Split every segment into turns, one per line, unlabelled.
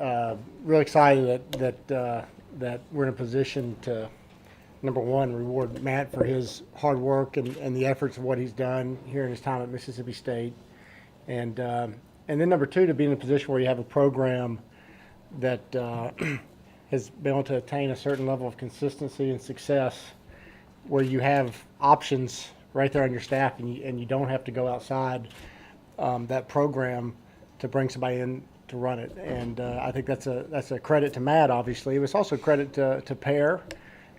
Real excited that we're in a position to, number one, reward Matt for his hard work and the efforts of what he's done here in his time at Mississippi State, and then number two, to be in a position where you have a program that has been able to attain a certain level of consistency and success, where you have options right there on your staff, and you don't have to go outside that program to bring somebody in to run it. And I think that's a credit to Matt. Obviously, it was also a credit to Pear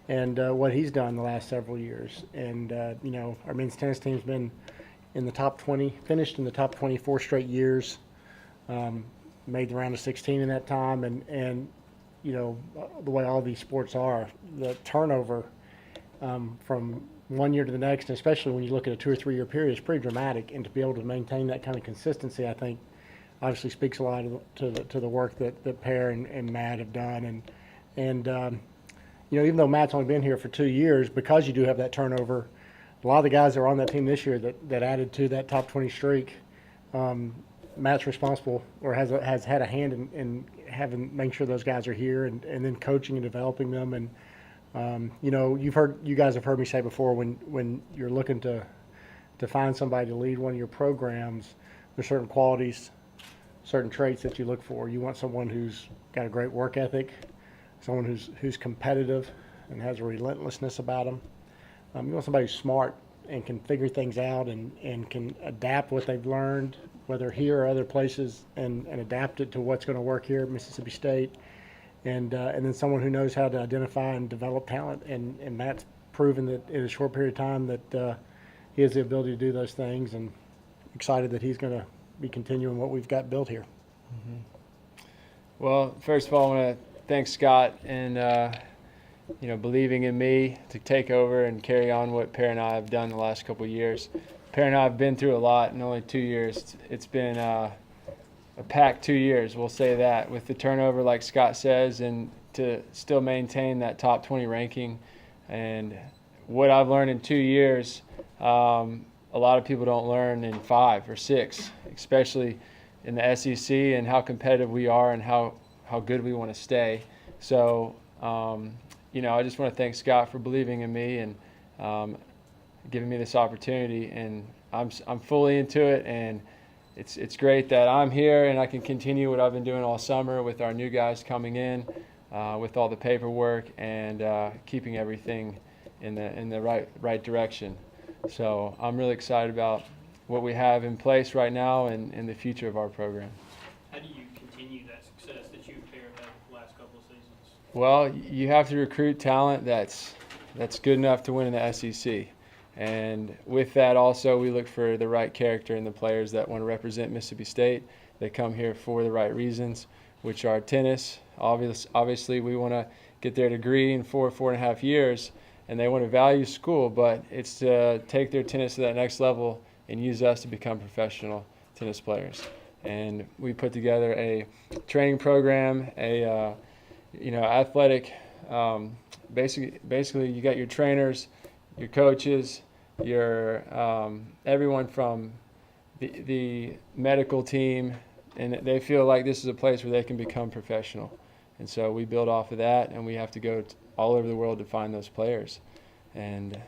and what he's done the last several years. And our men's tennis team's been in the top 20, finished in the top 24 straight years, made the round of 16 in that time, and the way all these sports are, the turnover from one year to the next, and especially when you look at a 2 or 3 year period, is pretty dramatic. And to be able to maintain that kind of consistency, I think, obviously speaks a lot to the work that Pear and Matt have done. And even though Matt's only been here for 2 years, because you do have that turnover, a lot of the guys that are on that team this year that added to that top 20 streak, Matt's responsible or has had a hand in making sure those guys are here and then coaching and developing them. And you guys have heard me say before, when you're looking to find somebody to lead one of your programs, there's certain qualities, certain traits that you look for. You want someone who's got a great work ethic, someone who's competitive and has a relentlessness about them. You want somebody who's smart and can figure things out and can adapt what they've learned, whether here or other places, and adapt it to what's going to work here at Mississippi State. And then someone who knows how to identify and develop talent. And Matt's proven that in a short period of time that he has the ability to do those things, and excited that he's going to be continuing what we've got built here.
Mm-hmm. Well, first of all, I want to thank Scott and believing in me to take over and carry on what Pear and I have done the last couple of years. Pear and I have been through a lot in only 2 years. It's been a packed 2 years, we'll say that, with the turnover, like Scott says, and to still maintain that top 20 ranking. And what I've learned in 2 years, a lot of people don't learn in 5 or 6, especially in the SEC, and how competitive we are and how good we want to stay. So, I just want to thank Scott for believing in me and giving me this opportunity. And I'm fully into it, and it's great that I'm here and I can continue what I've been doing all summer with our new guys coming in, with all the paperwork and keeping everything in the right direction. So I'm really excited about what we have in place right now and the future of our program.
How do you continue that success that you've had the last couple of seasons?
Well, you have to recruit talent that's good enough to win in the SEC. And with that also, we look for the right character in the players that want to represent Mississippi State. They come here for the right reasons, which are tennis. Obviously, we want to get their degree in 4.5 years, and they want to value school, but it's to take their tennis to that next level and use us to become professional tennis players. And we put together a training program, athletic. Basically, you got your trainers, your coaches, your everyone from the medical team, and they feel like this is a place where they can become professional. And so we build off of that, and we have to go all over the world to find those players. And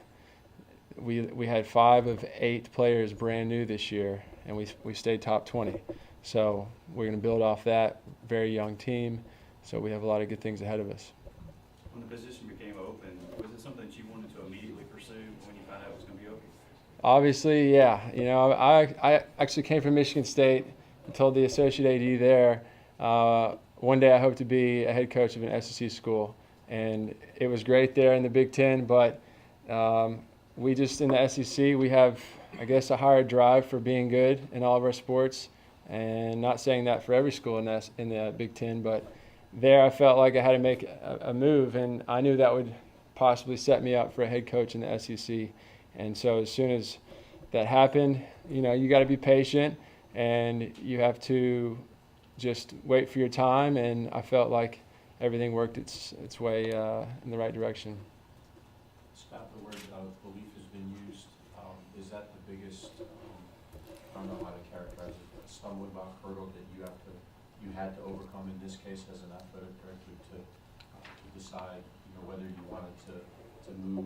we had 5 of 8 players brand new this year, and we stayed top 20. So we're going to build off that very young team. So we have a lot of good things ahead of us.
When the position became open, was it something that you wanted to immediately pursue when you found out it was going to be open?
Obviously, yeah. I actually came from Michigan State and told the associate AD there, one day I hope to be a head coach of an SEC school. And it was great there in the Big Ten, but we just, in the SEC, we have, I guess, a higher drive for being good in all of our sports. And not saying that for every school in the Big Ten, but there I felt like I had to make a move, and I knew that would possibly set me up for a head coach in the SEC. And so as soon as that happened, you got to be patient, and you have to just wait for your time, and I felt like everything worked its way in the right direction.
Scott, the word belief has been used. Is that the biggest, I don't know how to characterize it, stumbling block, hurdle that you you had to overcome in this case as an athletic director to decide, whether you wanted to move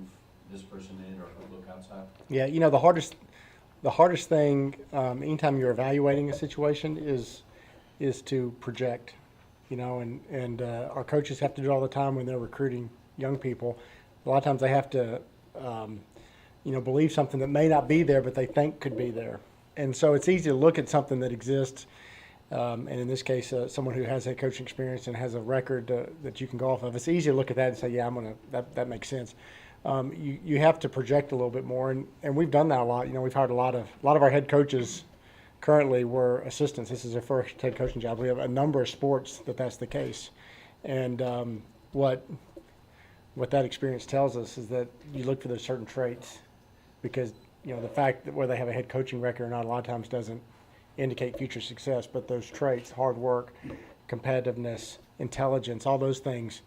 this person in or look outside?
Yeah, the hardest thing anytime you're evaluating a situation is to project, and our coaches have to do it all the time when they're recruiting young people. A lot of times they have to, believe something that may not be there, but they think could be there. And so it's easy to look at something that exists, and in this case, someone who has head coaching experience and has a record that you can go off of. It's easy to look at that and say, yeah, that makes sense. You have to project a little bit more, and we've done that a lot. We've hired a lot of our head coaches currently were assistants. This is their first head coaching job. We have a number of sports that's the case, and what that experience tells us is that you look for those certain traits, because the fact that whether they have a head coaching record or not a lot of times doesn't indicate future success, but those traits, hard work, competitiveness, intelligence, all those things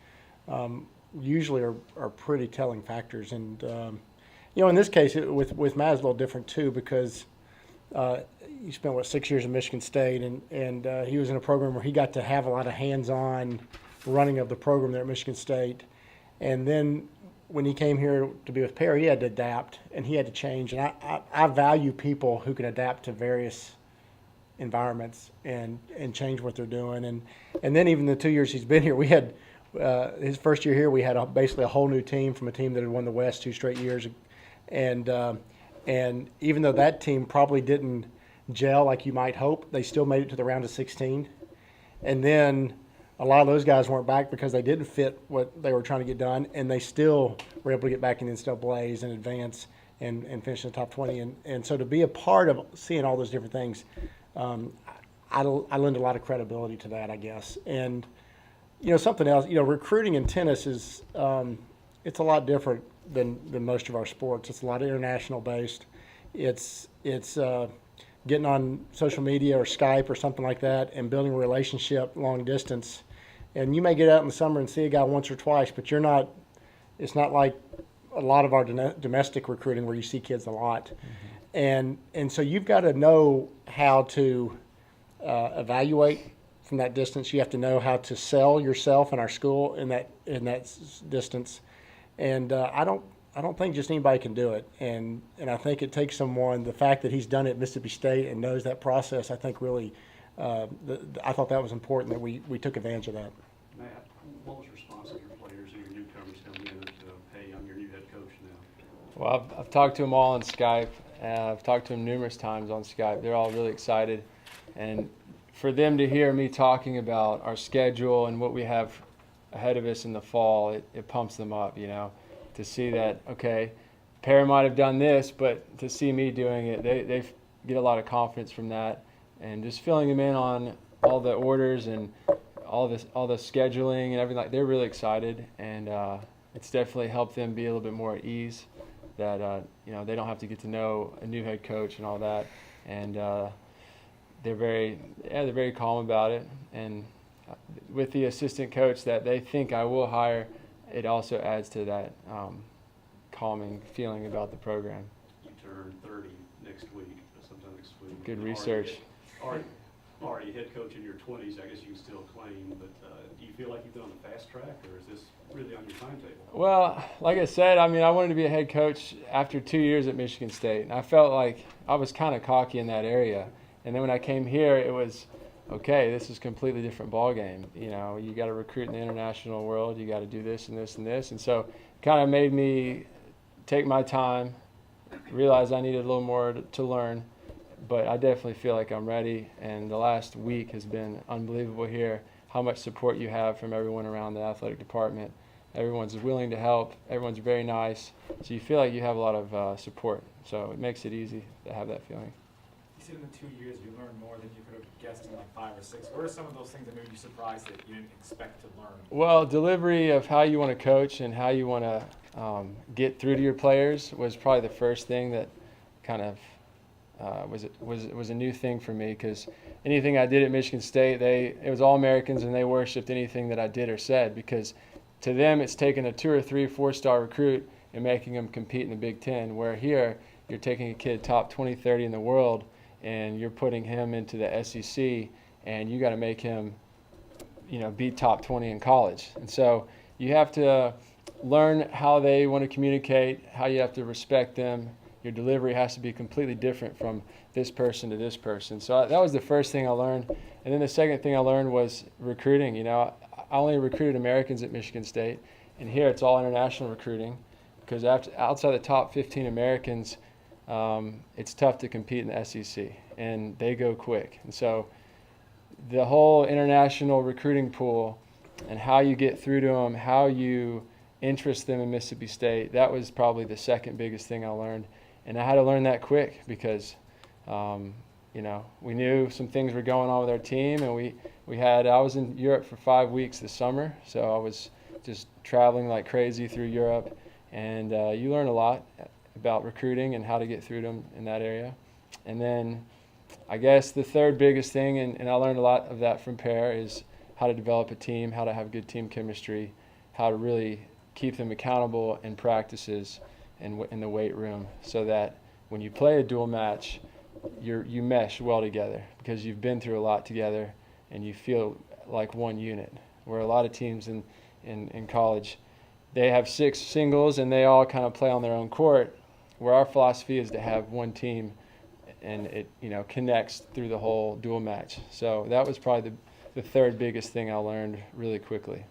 usually are pretty telling factors. And in this case with Matt, it's a little different too, because he spent 6 years in Michigan State, and he was in a program where he got to have a lot of hands-on running of the program there at Michigan State. And then when he came here to be with Perry, he had to adapt and he had to change. And I value people who can adapt to various environments and change what they're doing. And then even the 2 years he's been here, we had his first year here, we had basically a whole new team from a team that had won the West 2 straight years. And even though that team probably didn't gel like you might hope, they still made it to the round of 16. And then a lot of those guys weren't back because they didn't fit what they were trying to get done, and they still were able to get back in the NCAAs and advance and finish in the top 20. And so to be a part of seeing all those different things, I lend a lot of credibility to that, I guess. And something else, recruiting in tennis is it's a lot different than most of our sports. It's a lot international based. It's getting on social media or Skype or something like that and building a relationship long distance. And you may get out in the summer and see a guy once or twice, but it's not like a lot of our domestic recruiting where you see kids a lot. Mm-hmm. And so you've got to know how to evaluate from that distance. You have to know how to sell yourself and our school in that distance. And I don't think just anybody can do it. And I think it takes someone, the fact that he's done it at Mississippi State and knows that process, I think really, I thought that was important that we took advantage of that.
Matt, what was the response of your players and your newcomers coming in to, hey, I'm your new head coach now?
Well, I've talked to them all on Skype. I've talked to them numerous times on Skype. They're all really excited. And for them to hear me talking about our schedule and what we have ahead of us in the fall, it pumps them up, to see that, okay, Perry might have done this, but to see me doing it, they get a lot of confidence from that. And just filling them in on all the orders and all the scheduling and everything, they're really excited. And it's definitely helped them be a little bit more at ease, that they don't have to get to know a new head coach and all that. And they're very calm about it. And with the assistant coach that they think I will hire, it also adds to that calming feeling about the program.
You turn 30 next week, sometime next week.
Good research.
Already head coach in your 20s, I guess you can still claim, but do you feel like you've been on the fast track, or is this really on your timetable?
Well, like I said, I wanted to be a head coach after 2 years at Michigan State, and I felt like I was kind of cocky in that area. And then when I came here, it was, okay, this is a completely different ballgame. You got to recruit in the international world. You got to do this and this and this. And so it kind of made me take my time, realize I needed a little more to learn. But I definitely feel like I'm ready. And the last week has been unbelievable here, how much support you have from everyone around the athletic department. Everyone's willing to help. Everyone's very nice. So you feel like you have a lot of support. So it makes it easy to have that feeling.
You said in the 2 years you learned more than you could have guessed in like 5 or 6. What are some of those things that made you surprised that you didn't expect to learn? Well,
delivery of how you want to coach and how you want to get through to your players was probably the first thing that kind of was a new thing for me, because anything I did at Michigan State, it was all Americans, and they worshipped anything that I did or said, because to them it's taking a 2 or 3, 4-star recruit and making them compete in the Big Ten, where here you're taking a kid top 20, 30 in the world and you're putting him into the SEC, and you got to make him be top 20 in college. And so you have to learn how they want to communicate, how you have to respect them. Your delivery has to be completely different from this person to this person. So that was the first thing I learned. And then the second thing I learned was recruiting. I only recruited Americans at Michigan State, and here it's all international recruiting, because outside the top 15 Americans, it's tough to compete in the SEC, and they go quick. And so the whole international recruiting pool and how you get through to them, how you interest them in Mississippi State, that was probably the second biggest thing I learned. And I had to learn that quick because, we knew some things were going on with our team, and I was in Europe for 5 weeks this summer, so I was just traveling like crazy through Europe, and you learn a lot about recruiting and how to get through them in that area. And then I guess the third biggest thing, and I learned a lot of that from Per, is how to develop a team, how to have good team chemistry, how to really keep them accountable in practices and in the weight room, so that when you play a dual match, you mesh well together because you've been through a lot together and you feel like one unit. Where a lot of teams in college, they have 6 singles and they all kind of play on their own court, where our philosophy is to have one team and it connects through the whole dual match. So that was probably the third biggest thing I learned really quickly.